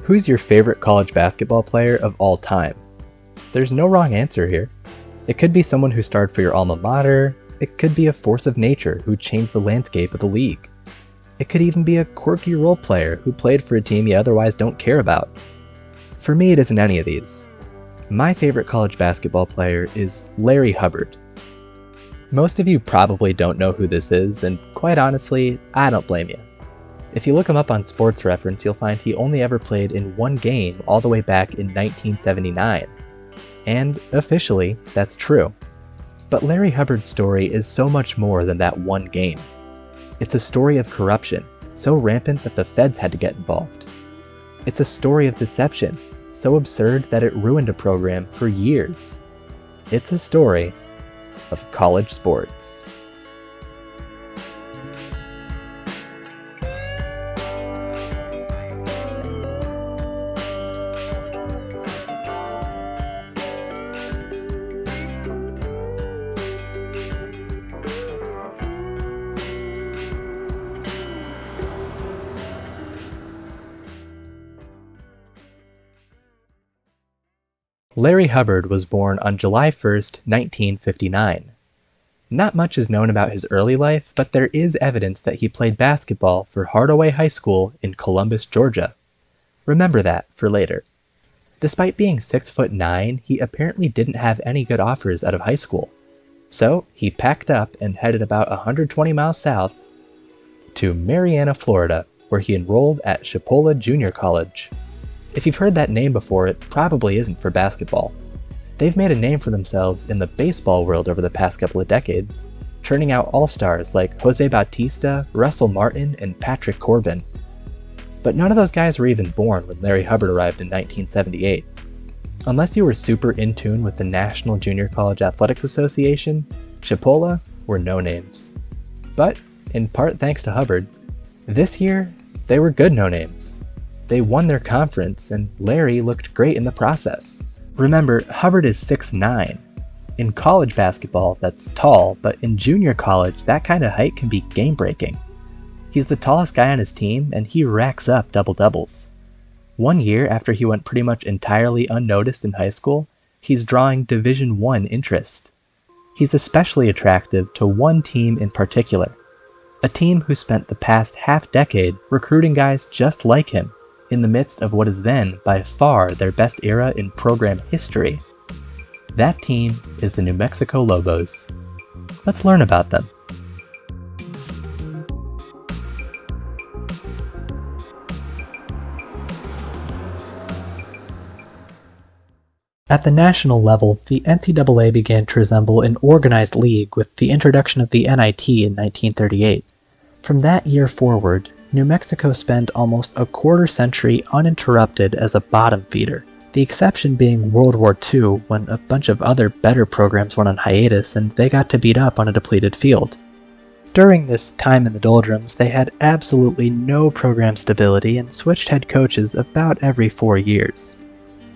Who's your favorite college basketball player of all time? There's no wrong answer here. It could be someone who starred for your alma mater. It could be a force of nature who changed the landscape of the league. It could even be a quirky role player who played for a team you otherwise don't care about. For me, it isn't any of these. My favorite college basketball player is Larry Hubbard. Most of you probably don't know who this is, and quite honestly, I don't blame you. If you look him up on Sports Reference, you'll find he only ever played in one game all the way back in 1979. And officially, that's true. But Larry Hubbard's story is so much more than that one game. It's a story of corruption, so rampant that the feds had to get involved. It's a story of deception, so absurd that it ruined a program for years. It's a story of college sports. Larry Hubbard was born on July 1st, 1959. Not much is known about his early life, but there is evidence that he played basketball for Hardaway High School in Columbus, Georgia. Remember that for later. Despite being 6'9", he apparently didn't have any good offers out of high school. So he packed up and headed about 120 miles south to Marianna, Florida, where he enrolled at Chipola Junior College. If you've heard that name before, it probably isn't for basketball. They've made a name for themselves in the baseball world over the past couple of decades, churning out all-stars like Jose Bautista, Russell Martin, and Patrick Corbin. But none of those guys were even born when Larry Hubbard arrived in 1978. Unless you were super in tune with the National Junior College Athletics Association, Chipola were no-names. But, in part thanks to Hubbard, this year, they were good no-names. They won their conference, and Larry looked great in the process. Remember, Hubbard is 6'9". In college basketball, that's tall, but in junior college, that kind of height can be game-breaking. He's the tallest guy on his team, and he racks up double-doubles. One year after he went pretty much entirely unnoticed in high school, he's drawing Division I interest. He's especially attractive to one team in particular, a team who spent the past half-decade recruiting guys just like him, in the midst of what is then, by far, their best era in program history. That team is the New Mexico Lobos. Let's learn about them. At the national level, the NCAA began to resemble an organized league with the introduction of the NIT in 1938. From that year forward, New Mexico spent almost a quarter century uninterrupted as a bottom feeder, the exception being World War II, when a bunch of other better programs went on hiatus and they got to beat up on a depleted field. During this time in the doldrums, they had absolutely no program stability and switched head coaches about every 4 years.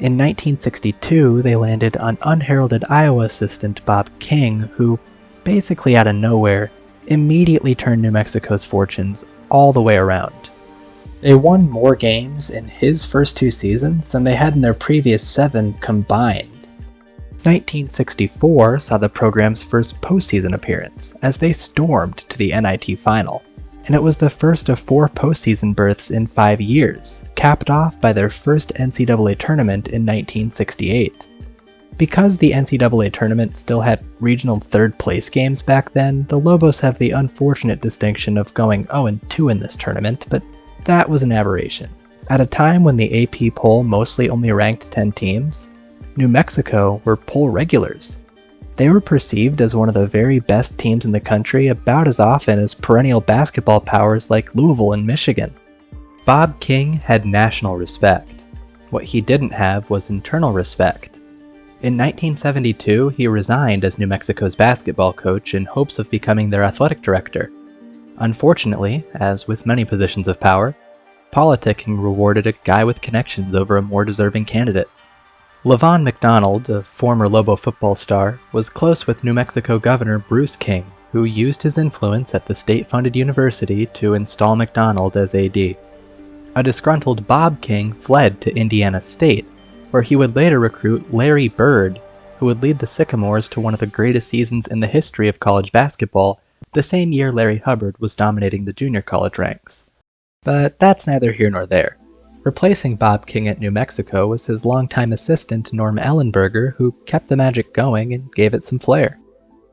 In 1962, they landed on unheralded Iowa assistant Bob King, who, basically out of nowhere, immediately turned New Mexico's fortunes all the way around. They won more games in his first 2 seasons than they had in their previous 7 combined. 1964 saw the program's first postseason appearance, as they stormed to the NIT final, and it was the first of 4 postseason berths in 5 years, capped off by their first NCAA tournament in 1968. Because the NCAA tournament still had regional third-place games back then, the Lobos have the unfortunate distinction of going 0-2 in this tournament, but that was an aberration. At a time when the AP poll mostly only ranked 10 teams, New Mexico were poll regulars. They were perceived as one of the very best teams in the country about as often as perennial basketball powers like Louisville and Michigan. Bob King had national respect. What he didn't have was internal respect. In 1972, he resigned as New Mexico's basketball coach in hopes of becoming their athletic director. Unfortunately, as with many positions of power, politicking rewarded a guy with connections over a more deserving candidate. LaVon McDonald, a former Lobo football star, was close with New Mexico Governor Bruce King, who used his influence at the state-funded university to install McDonald as AD. A disgruntled Bob King fled to Indiana State, where he would later recruit Larry Bird, who would lead the Sycamores to one of the greatest seasons in the history of college basketball, the same year Larry Hubbard was dominating the junior college ranks. But that's neither here nor there. Replacing Bob King at New Mexico was his longtime assistant Norm Ellenberger, who kept the magic going and gave it some flair.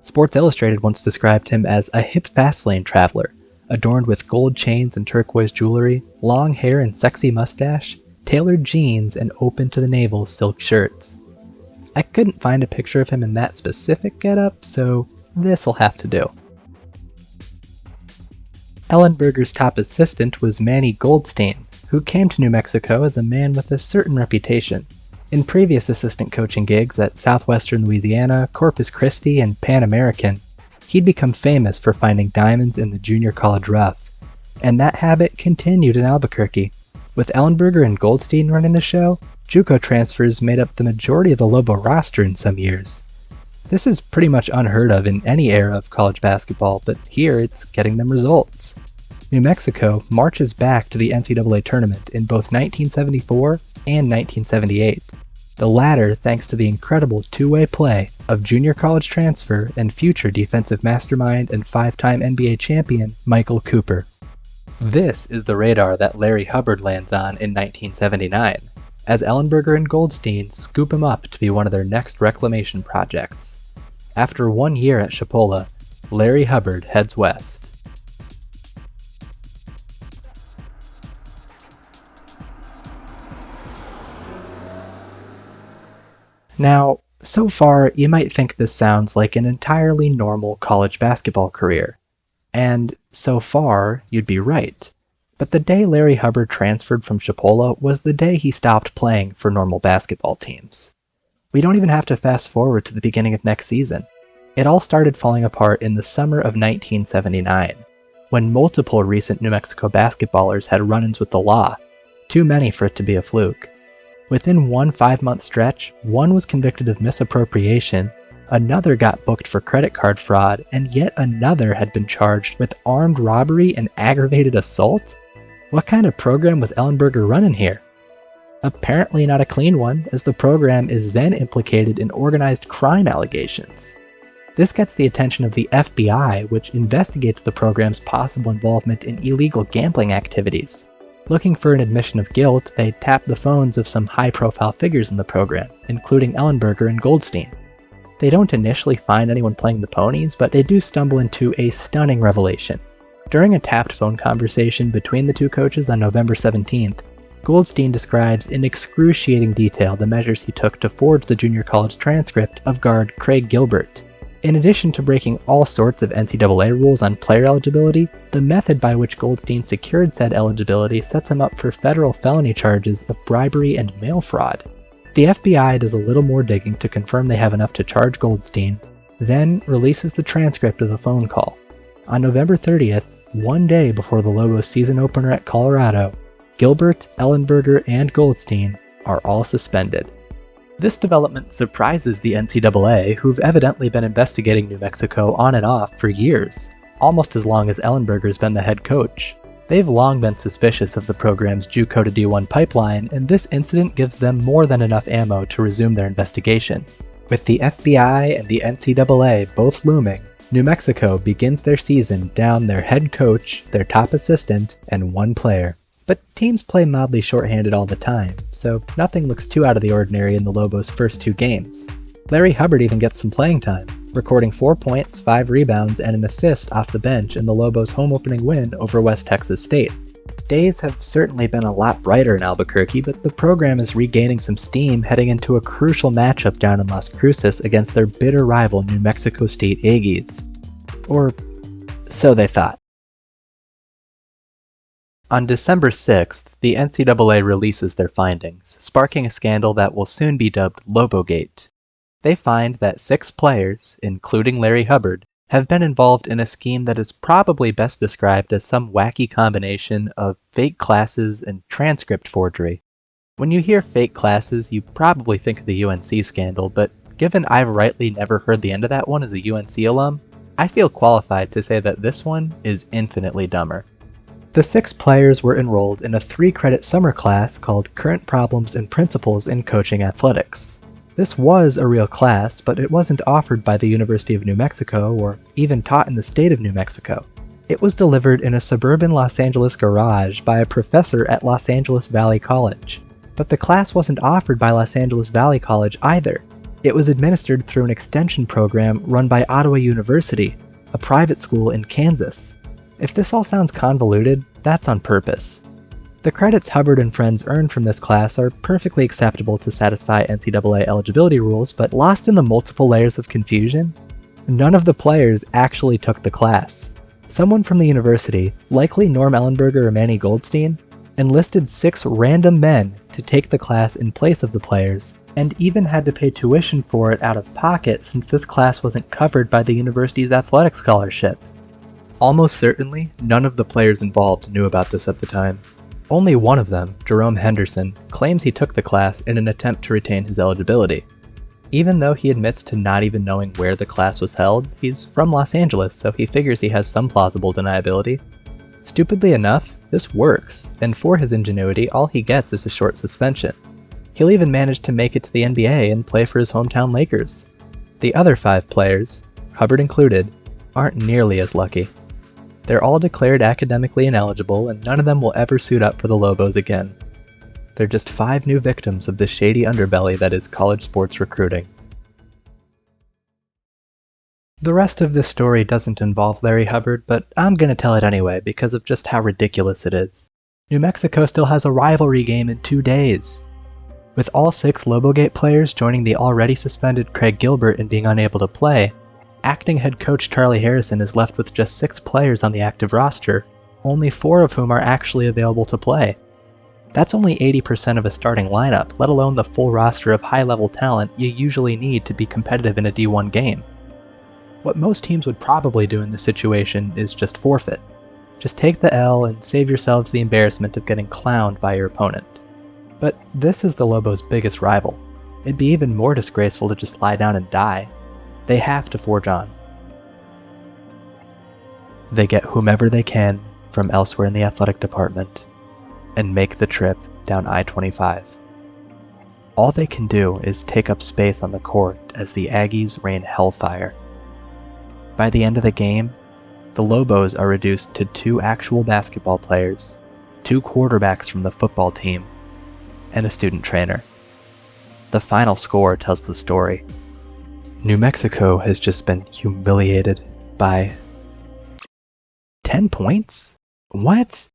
Sports Illustrated once described him as a hip fast-lane traveler, adorned with gold chains and turquoise jewelry, long hair and sexy mustache, tailored jeans, and open-to-the-navel silk shirts. I couldn't find a picture of him in that specific getup, so this'll have to do. Ellenberger's top assistant was Manny Goldstein, who came to New Mexico as a man with a certain reputation. In previous assistant coaching gigs at Southwestern Louisiana, Corpus Christi, and Pan American, he'd become famous for finding diamonds in the junior college rough. And that habit continued in Albuquerque. With Ellenberger and Goldstein running the show, JUCO transfers made up the majority of the Lobo roster in some years. This is pretty much unheard of in any era of college basketball, but here it's getting them results. New Mexico marches back to the NCAA tournament in both 1974 and 1978, the latter thanks to the incredible two-way play of junior college transfer and future defensive mastermind and five-time NBA champion Michael Cooper. This is the radar that Larry Hubbard lands on in 1979, as Ellenberger and Goldstein scoop him up to be one of their next reclamation projects. After 1 year at Chipola, Larry Hubbard heads west. Now, so far, you might think this sounds like an entirely normal college basketball career. And so far, you'd be right. But the day Larry Hubbard transferred from Chipola was the day he stopped playing for normal basketball teams. We don't even have to fast forward to the beginning of next season. It all started falling apart in the summer of 1979, when multiple recent New Mexico basketballers had run-ins with the law, too many for it to be a fluke. Within one 5-month stretch, one was convicted of misappropriation, another got booked for credit card fraud, and yet another had been charged with armed robbery and aggravated assault? What kind of program was Ellenberger running here? Apparently not a clean one, as the program is then implicated in organized crime allegations. This gets the attention of the FBI, which investigates the program's possible involvement in illegal gambling activities. Looking for an admission of guilt, they tap the phones of some high-profile figures in the program, including Ellenberger and Goldstein. They don't initially find anyone playing the ponies, but they do stumble into a stunning revelation. During a tapped phone conversation between the two coaches on November 17th, Goldstein describes in excruciating detail the measures he took to forge the junior college transcript of guard Craig Gilbert. In addition to breaking all sorts of NCAA rules on player eligibility, the method by which Goldstein secured said eligibility sets him up for federal felony charges of bribery and mail fraud. The FBI does a little more digging to confirm they have enough to charge Goldstein, then releases the transcript of the phone call. On November 30th, 1 day before the Lobos season opener at Colorado, Gilbert, Ellenberger, and Goldstein are all suspended. This development surprises the NCAA, who've evidently been investigating New Mexico on and off for years, almost as long as Ellenberger's been the head coach. They've long been suspicious of the program's JUCO to D1 pipeline, and this incident gives them more than enough ammo to resume their investigation. With the FBI and the NCAA both looming, New Mexico begins their season down their head coach, their top assistant, and one player. But teams play mildly shorthanded all the time, so nothing looks too out of the ordinary in the Lobos' first 2 games. Larry Hubbard even gets some playing time, recording 4 points, 5 rebounds, and an assist off the bench in the Lobos' home opening win over West Texas State. Days have certainly been a lot brighter in Albuquerque, but the program is regaining some steam heading into a crucial matchup down in Las Cruces against their bitter rival New Mexico State Aggies. Or so they thought. On December 6th, the NCAA releases their findings, sparking a scandal that will soon be dubbed Lobogate. They find that 6 players, including Larry Hubbard, have been involved in a scheme that is probably best described as some wacky combination of fake classes and transcript forgery. When you hear fake classes, you probably think of the UNC scandal, but given I've rightly never heard the end of that one as a UNC alum, I feel qualified to say that this one is infinitely dumber. The 6 players were enrolled in a 3-credit summer class called Current Problems and Principles in Coaching Athletics. This was a real class, but it wasn't offered by the University of New Mexico or even taught in the state of New Mexico. It was delivered in a suburban Los Angeles garage by a professor at Los Angeles Valley College. But the class wasn't offered by Los Angeles Valley College either. It was administered through an extension program run by Ottawa University, a private school in Kansas. If this all sounds convoluted, that's on purpose. The credits Hubbard and friends earned from this class are perfectly acceptable to satisfy NCAA eligibility rules, but lost in the multiple layers of confusion, none of the players actually took the class. Someone from the university, likely Norm Ellenberger or Manny Goldstein, enlisted 6 random men to take the class in place of the players, and even had to pay tuition for it out of pocket since this class wasn't covered by the university's athletic scholarship. Almost certainly, none of the players involved knew about this at the time. Only one of them, Jerome Henderson, claims he took the class in an attempt to retain his eligibility. Even though he admits to not even knowing where the class was held, he's from Los Angeles, so he figures he has some plausible deniability. Stupidly enough, this works, and for his ingenuity, all he gets is a short suspension. He'll even manage to make it to the NBA and play for his hometown Lakers. The other 5 players, Hubbard included, aren't nearly as lucky. They're all declared academically ineligible, and none of them will ever suit up for the Lobos again. They're just 5 new victims of the shady underbelly that is college sports recruiting. The rest of this story doesn't involve Larry Hubbard, but I'm gonna tell it anyway because of just how ridiculous it is. New Mexico still has a rivalry game in 2 days. With all 6 Lobogate players joining the already suspended Craig Gilbert and being unable to play, acting head coach Charlie Harrison is left with just 6 players on the active roster, only 4 of whom are actually available to play. That's only 80% of a starting lineup, let alone the full roster of high-level talent you usually need to be competitive in a D1 game. What most teams would probably do in this situation is just forfeit. Just take the L and save yourselves the embarrassment of getting clowned by your opponent. But this is the Lobos' biggest rival. It'd be even more disgraceful to just lie down and die. They have to forge on. They get whomever they can from elsewhere in the athletic department and make the trip down I-25. All they can do is take up space on the court as the Aggies rain hellfire. By the end of the game, the Lobos are reduced to 2 actual basketball players, 2 quarterbacks from the football team, and a student trainer. The final score tells the story. New Mexico has just been humiliated by 10 points? What?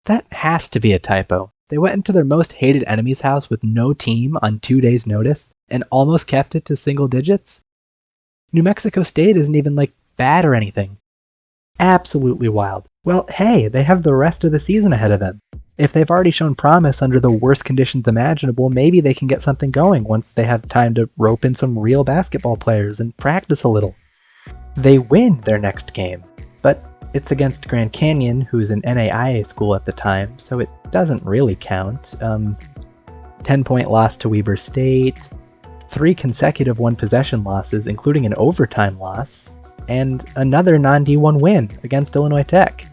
That has to be a typo. They went into their most hated enemy's house with no team on 2 days' notice and almost kept it to single digits? New Mexico State isn't even bad or anything. Absolutely wild. Well, hey, they have the rest of the season ahead of them. If they've already shown promise under the worst conditions imaginable, maybe they can get something going once they have time to rope in some real basketball players and practice a little. They win their next game, but it's against Grand Canyon, who's an NAIA school at the time, so it doesn't really count. 10-point loss to Weber State, 3 consecutive one-possession losses, including an overtime loss, and another non-D1 win against Illinois Tech.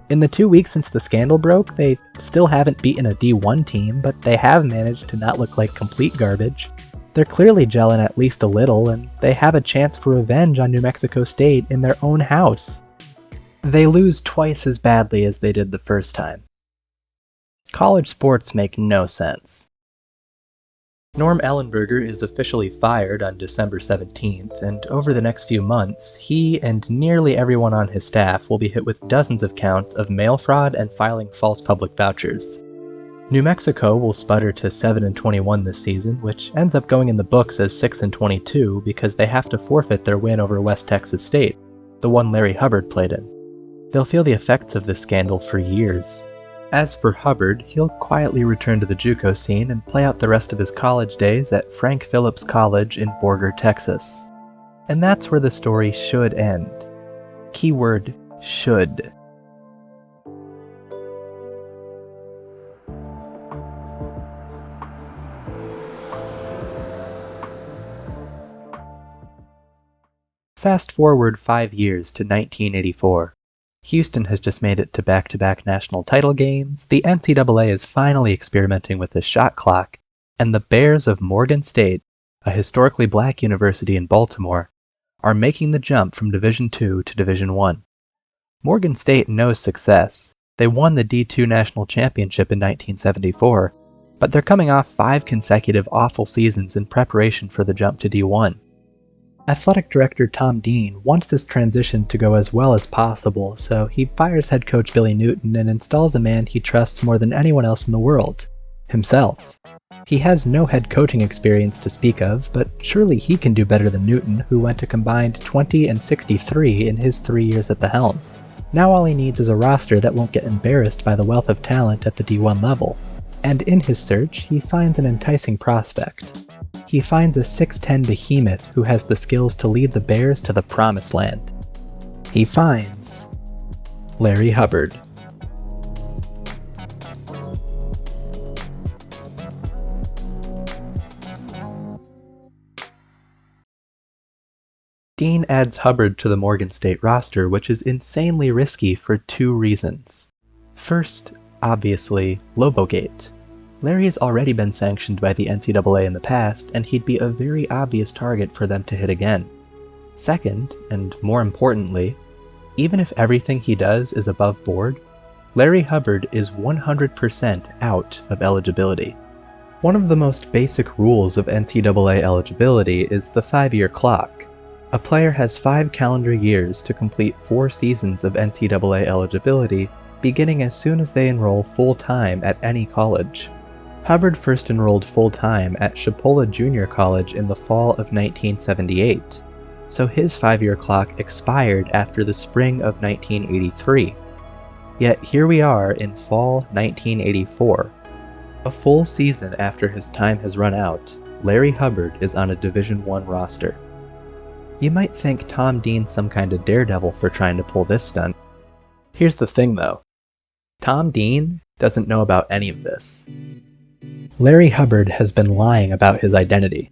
In the 2 weeks since the scandal broke, they still haven't beaten a D1 team, but they have managed to not look like complete garbage. They're clearly gelling at least a little, and they have a chance for revenge on New Mexico State in their own house. They lose twice as badly as they did the first time. College sports make no sense. Norm Ellenberger is officially fired on December 17th, and over the next few months, he and nearly everyone on his staff will be hit with dozens of counts of mail fraud and filing false public vouchers. New Mexico will sputter to 7-21 this season, which ends up going in the books as 6-22 because they have to forfeit their win over West Texas State, the one Larry Hubbard played in. They'll feel the effects of this scandal for years. As for Hubbard, he'll quietly return to the JUCO scene and play out the rest of his college days at Frank Phillips College in Borger, Texas. And that's where the story should end. Keyword should. Fast forward 5 years to 1984. Houston has just made it to back-to-back national title games, the NCAA is finally experimenting with the shot clock, and the Bears of Morgan State, a historically black university in Baltimore, are making the jump from Division II to Division I. Morgan State knows success. They won the D2 national championship in 1974, but they're coming off 5 consecutive awful seasons in preparation for the jump to D1. Athletic director Tom Dean wants this transition to go as well as possible, so he fires head coach Billy Newton and installs a man he trusts more than anyone else in the world, himself. He has no head coaching experience to speak of, but surely he can do better than Newton, who went a combined 20-63 in his 3 years at the helm. Now all he needs is a roster that won't get embarrassed by the wealth of talent at the D1 level. And in his search, he finds an enticing prospect. He finds a 6'10 behemoth who has the skills to lead the Bears to the promised land. He finds Larry Hubbard. Dean adds Hubbard to the Morgan State roster, which is insanely risky for 2 reasons. First, obviously, Lobogate. Larry has already been sanctioned by the NCAA in the past, and he'd be a very obvious target for them to hit again. Second, and more importantly, even if everything he does is above board, Larry Hubbard is 100% out of eligibility. One of the most basic rules of NCAA eligibility is the 5-year clock. A player has 5 calendar years to complete 4 seasons of NCAA eligibility, beginning as soon as they enroll full-time at any college. Hubbard first enrolled full-time at Chipola Junior College in the fall of 1978, so his 5-year clock expired after the spring of 1983. Yet here we are in fall 1984. A full season after his time has run out, Larry Hubbard is on a Division I roster. You might think Tom Dean's some kind of daredevil for trying to pull this stunt. Here's the thing though. Tom Dean doesn't know about any of this. Larry Hubbard has been lying about his identity.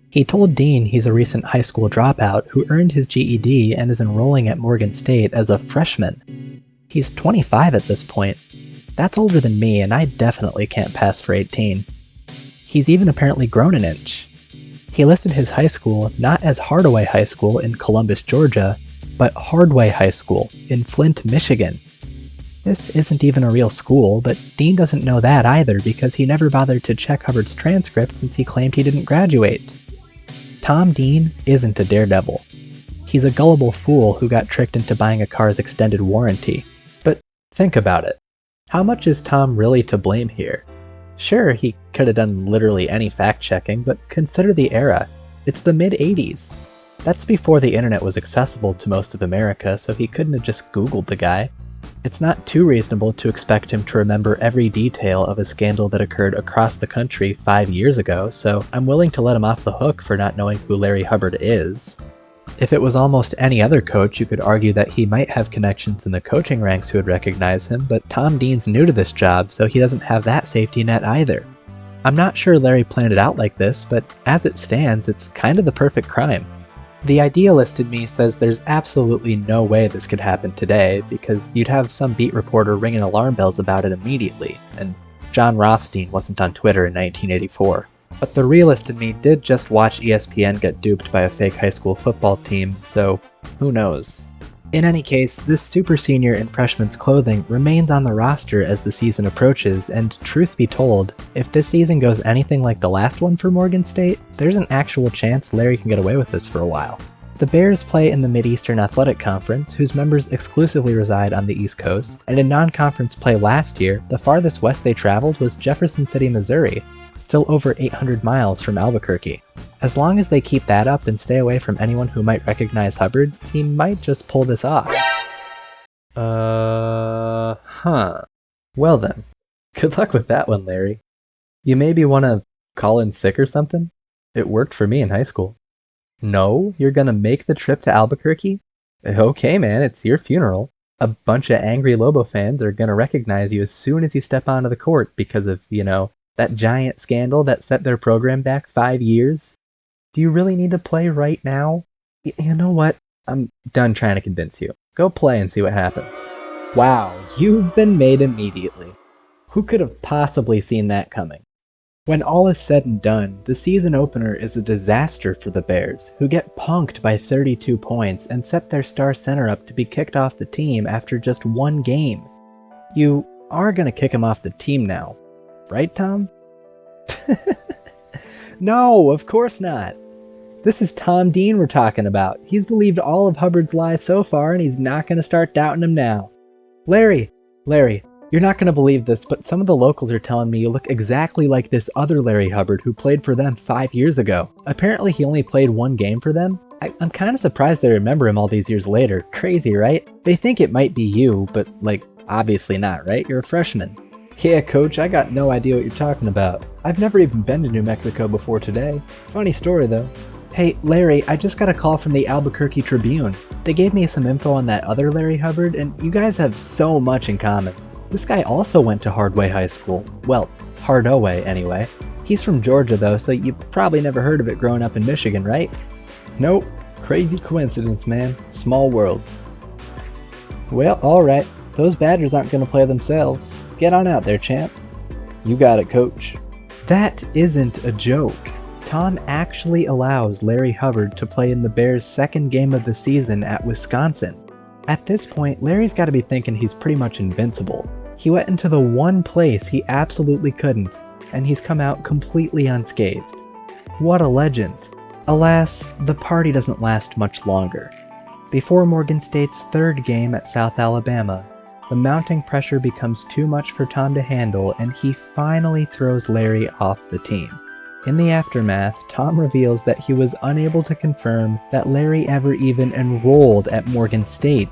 He told Dean he's a recent high school dropout who earned his GED and is enrolling at Morgan State as a freshman. He's 25 at this point. That's older than me, and I definitely can't pass for 18. He's even apparently grown an inch. He listed his high school not as Hardaway High School in Columbus, Georgia, but Hardway High School in Flint, Michigan. This isn't even a real school, but Dean doesn't know that either because he never bothered to check Hubbard's transcript since he claimed he didn't graduate. Tom Dean isn't a daredevil. He's a gullible fool who got tricked into buying a car's extended warranty. But think about it. How much is Tom really to blame here? Sure, he could have done literally any fact-checking, but consider the era. It's the mid-80s. That's before the internet was accessible to most of America, so he couldn't have just Googled the guy. It's not too reasonable to expect him to remember every detail of a scandal that occurred across the country 5 years ago, so I'm willing to let him off the hook for not knowing who Larry Hubbard is. If it was almost any other coach, you could argue that he might have connections in the coaching ranks who would recognize him, but Tom Dean's new to this job, so he doesn't have that safety net either. I'm not sure Larry planned it out like this, but as it stands, it's kind of the perfect crime. The idealist in me says there's absolutely no way this could happen today, because you'd have some beat reporter ringing alarm bells about it immediately, and John Rothstein wasn't on Twitter in 1984. But the realist in me did just watch ESPN get duped by a fake high school football team, so who knows. In any case, this super senior in freshman's clothing remains on the roster as the season approaches, and truth be told, if this season goes anything like the last one for Morgan State, there's an actual chance Larry can get away with this for a while. The Bears play in the Mid-Eastern Athletic Conference, whose members exclusively reside on the East Coast, and in non-conference play last year, the farthest west they traveled was Jefferson City, Missouri, still over 800 miles from Albuquerque. As long as they keep that up and stay away from anyone who might recognize Hubbard, he might just pull this off. Well then, good luck with that one, Larry. You maybe want to call in sick or something? It worked for me in high school. No? You're gonna make the trip to Albuquerque? Okay, man, it's your funeral. A bunch of angry Lobo fans are gonna recognize you as soon as you step onto the court because of, that giant scandal that set their program back 5 years. Do you really need to play right now? You know what? I'm done trying to convince you. Go play and see what happens. Wow, you've been made immediately. Who could have possibly seen that coming? When all is said and done, the season opener is a disaster for the Bears, who get punked by 32 points and set their star center up to be kicked off the team after just one game. You are gonna kick him off the team now, right, Tom? No, of course not. This is Tom Dean we're talking about. He's believed all of Hubbard's lies so far, and he's not gonna start doubting him now. Larry, you're not gonna believe this, but some of the locals are telling me you look exactly like this other Larry Hubbard who played for them 5 years ago. Apparently he only played one game for them. I'm kinda surprised they remember him all these years later. Crazy, right? They think it might be you, but obviously not, right? You're a freshman. Yeah, coach, I got no idea what you're talking about. I've never even been to New Mexico before today. Funny story though. Hey, Larry, I just got a call from the Albuquerque Tribune. They gave me some info on that other Larry Hubbard, and you guys have so much in common. This guy also went to Hardway High School. Well, Hardaway anyway. He's from Georgia though, so you probably never heard of it growing up in Michigan, right? Nope. Crazy coincidence, man. Small world. Well, alright. Those Badgers aren't gonna play themselves. Get on out there, champ. You got it, coach. That isn't a joke. Tom actually allows Larry Hubbard to play in the Bears' second game of the season at Wisconsin. At this point, Larry's gotta be thinking he's pretty much invincible. He went into the one place he absolutely couldn't, and he's come out completely unscathed. What a legend. Alas, the party doesn't last much longer. Before Morgan State's third game at South Alabama, the mounting pressure becomes too much for Tom to handle, and he finally throws Larry off the team. In the aftermath, Tom reveals that he was unable to confirm that Larry ever even enrolled at Morgan State.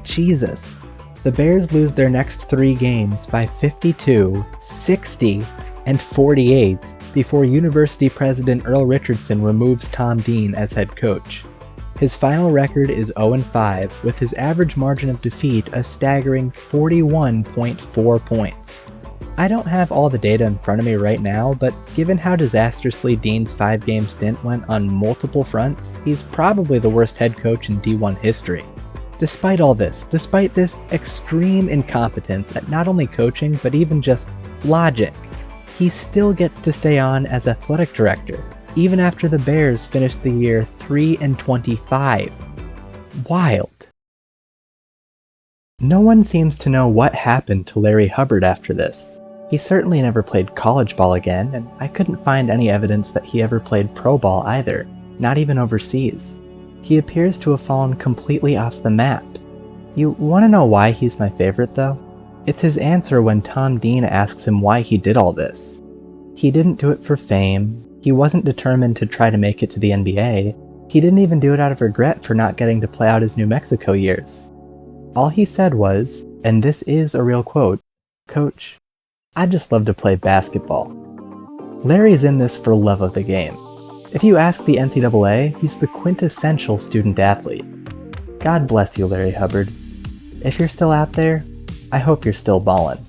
Jesus. The Bears lose their next 3 games by 52, 60, and 48 before University President Earl Richardson removes Tom Dean as head coach. His final record is 0-5, with his average margin of defeat a staggering 41.4 points. I don't have all the data in front of me right now, but given how disastrously Dean's 5-game stint went on multiple fronts, he's probably the worst head coach in D1 history. Despite all this, despite this extreme incompetence at not only coaching, but even just logic, he still gets to stay on as athletic director, even after the Bears finished the year 3-25. Wild. No one seems to know what happened to Larry Hubbard after this. He certainly never played college ball again, and I couldn't find any evidence that he ever played pro ball either, not even overseas. He appears to have fallen completely off the map. You want to know why he's my favorite though? It's his answer when Tom Dean asks him why he did all this. He didn't do it for fame, he wasn't determined to try to make it to the NBA, he didn't even do it out of regret for not getting to play out his New Mexico years. All he said was, and this is a real quote, "Coach, I'd just love to play basketball." Larry's in this for love of the game. If you ask the NCAA, he's the quintessential student athlete. God bless you, Larry Hubbard. If you're still out there, I hope you're still ballin'.